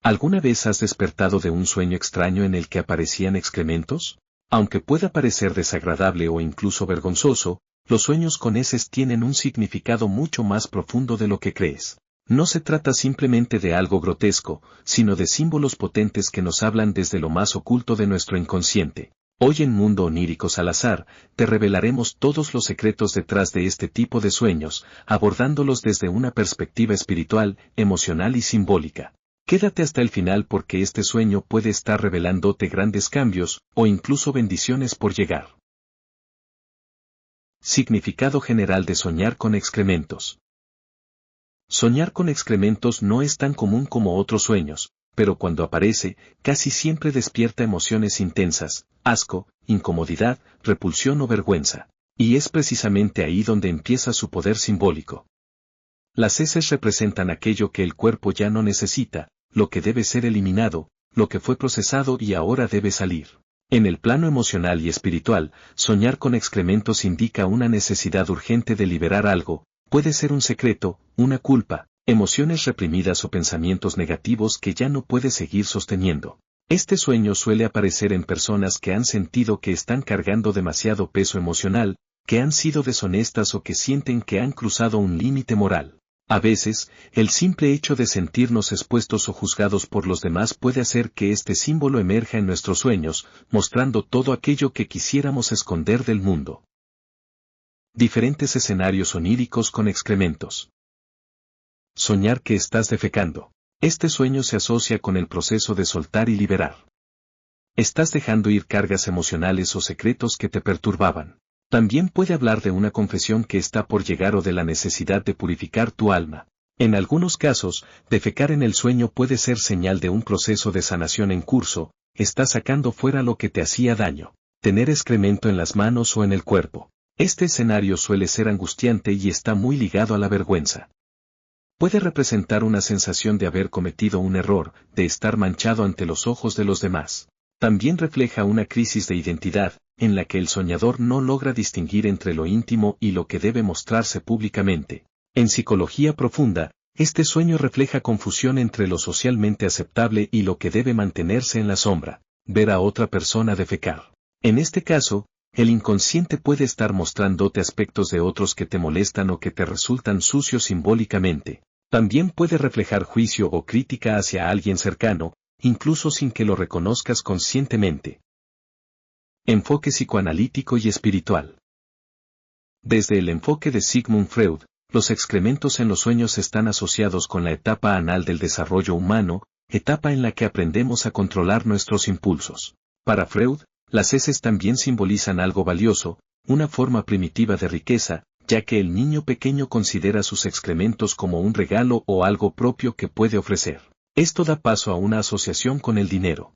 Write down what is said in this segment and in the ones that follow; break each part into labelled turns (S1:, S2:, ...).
S1: ¿Alguna vez has despertado de un sueño extraño en el que aparecían excrementos? Aunque pueda parecer desagradable o incluso vergonzoso, los sueños con heces tienen un significado mucho más profundo de lo que crees. No se trata simplemente de algo grotesco, sino de símbolos potentes que nos hablan desde lo más oculto de nuestro inconsciente. Hoy en Mundo Onírico Salazar, te revelaremos todos los secretos detrás de este tipo de sueños, abordándolos desde una perspectiva espiritual, emocional y simbólica. Quédate hasta el final porque este sueño puede estar revelándote grandes cambios, o incluso bendiciones por llegar. Significado general de soñar con excrementos. Soñar con excrementos no es tan común como otros sueños, pero cuando aparece, casi siempre despierta emociones intensas, asco, incomodidad, repulsión o vergüenza. Y es precisamente ahí donde empieza su poder simbólico. Las heces representan aquello que el cuerpo ya no necesita, lo que debe ser eliminado, lo que fue procesado y ahora debe salir. En el plano emocional y espiritual, soñar con excrementos indica una necesidad urgente de liberar algo, puede ser un secreto, una culpa, emociones reprimidas o pensamientos negativos que ya no puedes seguir sosteniendo. Este sueño suele aparecer en personas que han sentido que están cargando demasiado peso emocional, que han sido deshonestas o que sienten que han cruzado un límite moral. A veces, el simple hecho de sentirnos expuestos o juzgados por los demás puede hacer que este símbolo emerja en nuestros sueños, mostrando todo aquello que quisiéramos esconder del mundo. Diferentes escenarios oníricos con excrementos. Soñar que estás defecando. Este sueño se asocia con el proceso de soltar y liberar. Estás dejando ir cargas emocionales o secretos que te perturbaban. También puede hablar de una confesión que está por llegar o de la necesidad de purificar tu alma. En algunos casos, defecar en el sueño puede ser señal de un proceso de sanación en curso, estás sacando fuera lo que te hacía daño. Tener excremento en las manos o en el cuerpo. Este escenario suele ser angustiante y está muy ligado a la vergüenza. Puede representar una sensación de haber cometido un error, de estar manchado ante los ojos de los demás. También refleja una crisis de identidad, en la que el soñador no logra distinguir entre lo íntimo y lo que debe mostrarse públicamente. En psicología profunda, este sueño refleja confusión entre lo socialmente aceptable y lo que debe mantenerse en la sombra, ver a otra persona defecar. En este caso, el inconsciente puede estar mostrándote aspectos de otros que te molestan o que te resultan sucios simbólicamente. También puede reflejar juicio o crítica hacia alguien cercano, incluso sin que lo reconozcas conscientemente. Enfoque psicoanalítico y espiritual. Desde el enfoque de Sigmund Freud, los excrementos en los sueños están asociados con la etapa anal del desarrollo humano, etapa en la que aprendemos a controlar nuestros impulsos. Para Freud, las heces también simbolizan algo valioso, una forma primitiva de riqueza, ya que el niño pequeño considera sus excrementos como un regalo o algo propio que puede ofrecer. Esto da paso a una asociación con el dinero.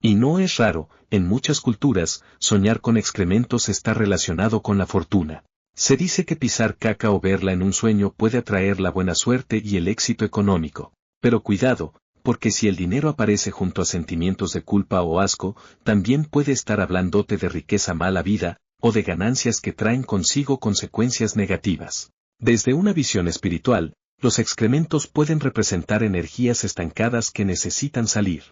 S1: Y no es raro, en muchas culturas, soñar con excrementos está relacionado con la fortuna. Se dice que pisar caca o verla en un sueño puede atraer la buena suerte y el éxito económico. Pero cuidado, porque si el dinero aparece junto a sentimientos de culpa o asco, también puede estar hablándote de riqueza mala vida, o de ganancias que traen consigo consecuencias negativas. Desde una visión espiritual, los excrementos pueden representar energías estancadas que necesitan salir.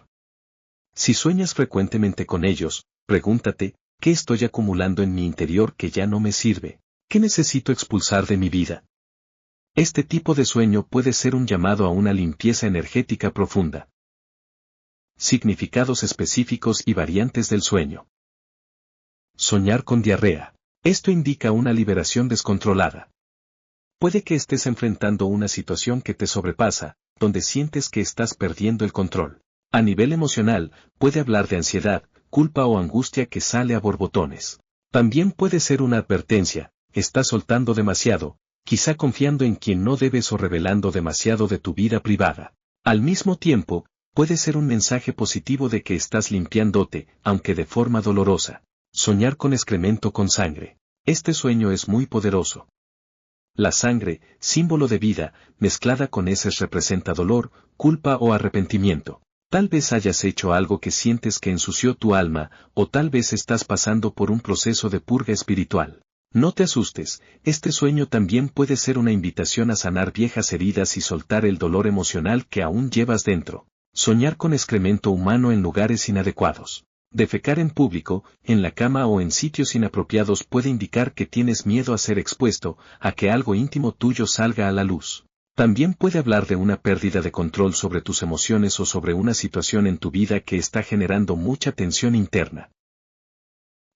S1: Si sueñas frecuentemente con ellos, pregúntate, ¿qué estoy acumulando en mi interior que ya no me sirve? ¿Qué necesito expulsar de mi vida? Este tipo de sueño puede ser un llamado a una limpieza energética profunda. Significados específicos y variantes del sueño. Soñar con diarrea. Esto indica una liberación descontrolada. Puede que estés enfrentando una situación que te sobrepasa, donde sientes que estás perdiendo el control. A nivel emocional, puede hablar de ansiedad, culpa o angustia que sale a borbotones. También puede ser una advertencia, estás soltando demasiado, quizá confiando en quien no debes o revelando demasiado de tu vida privada. Al mismo tiempo, puede ser un mensaje positivo de que estás limpiándote, aunque de forma dolorosa. Soñar con excremento con sangre. Este sueño es muy poderoso. La sangre, símbolo de vida, mezclada con heces representa dolor, culpa o arrepentimiento. Tal vez hayas hecho algo que sientes que ensució tu alma, o tal vez estás pasando por un proceso de purga espiritual. No te asustes, este sueño también puede ser una invitación a sanar viejas heridas y soltar el dolor emocional que aún llevas dentro. Soñar con excremento humano en lugares inadecuados. Defecar en público, en la cama o en sitios inapropiados puede indicar que tienes miedo a ser expuesto, a que algo íntimo tuyo salga a la luz. También puede hablar de una pérdida de control sobre tus emociones o sobre una situación en tu vida que está generando mucha tensión interna.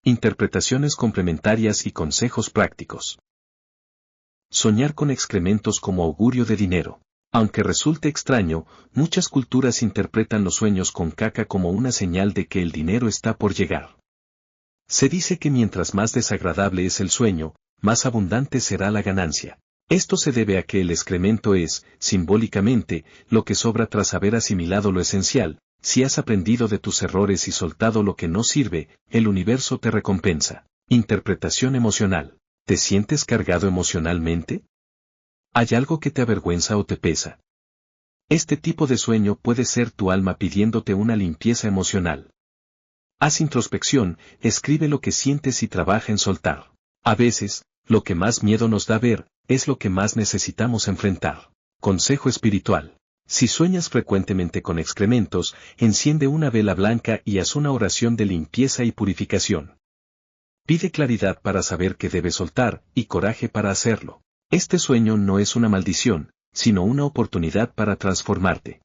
S1: Interpretaciones complementarias y consejos prácticos. Soñar con excrementos como augurio de dinero. Aunque resulte extraño, muchas culturas interpretan los sueños con caca como una señal de que el dinero está por llegar. Se dice que mientras más desagradable es el sueño, más abundante será la ganancia. Esto se debe a que el excremento es, simbólicamente, lo que sobra tras haber asimilado lo esencial. Si has aprendido de tus errores y soltado lo que no sirve, el universo te recompensa. Interpretación emocional. ¿Te sientes cargado emocionalmente? ¿Hay algo que te avergüenza o te pesa? Este tipo de sueño puede ser tu alma pidiéndote una limpieza emocional. Haz introspección, escribe lo que sientes y trabaja en soltar. A veces, lo que más miedo nos da ver, es lo que más necesitamos enfrentar. Consejo espiritual. Si sueñas frecuentemente con excrementos, enciende una vela blanca y haz una oración de limpieza y purificación. Pide claridad para saber qué debes soltar, y coraje para hacerlo. Este sueño no es una maldición, sino una oportunidad para transformarte.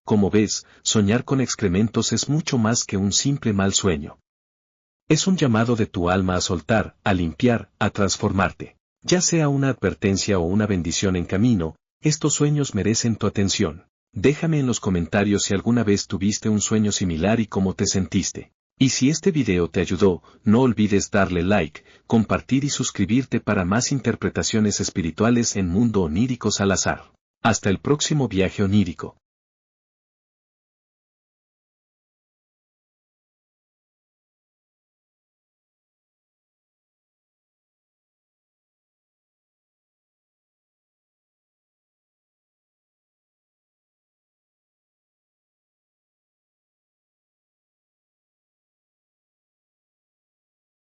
S1: Como ves, soñar con excrementos es mucho más que un simple mal sueño. Es un llamado de tu alma a soltar, a limpiar, a transformarte. Ya sea una advertencia o una bendición en camino, estos sueños merecen tu atención. Déjame en los comentarios si alguna vez tuviste un sueño similar y cómo te sentiste. Y si este video te ayudó, no olvides darle like, compartir y suscribirte para más interpretaciones espirituales en Mundo Onírico Salazar. Hasta el próximo viaje onírico.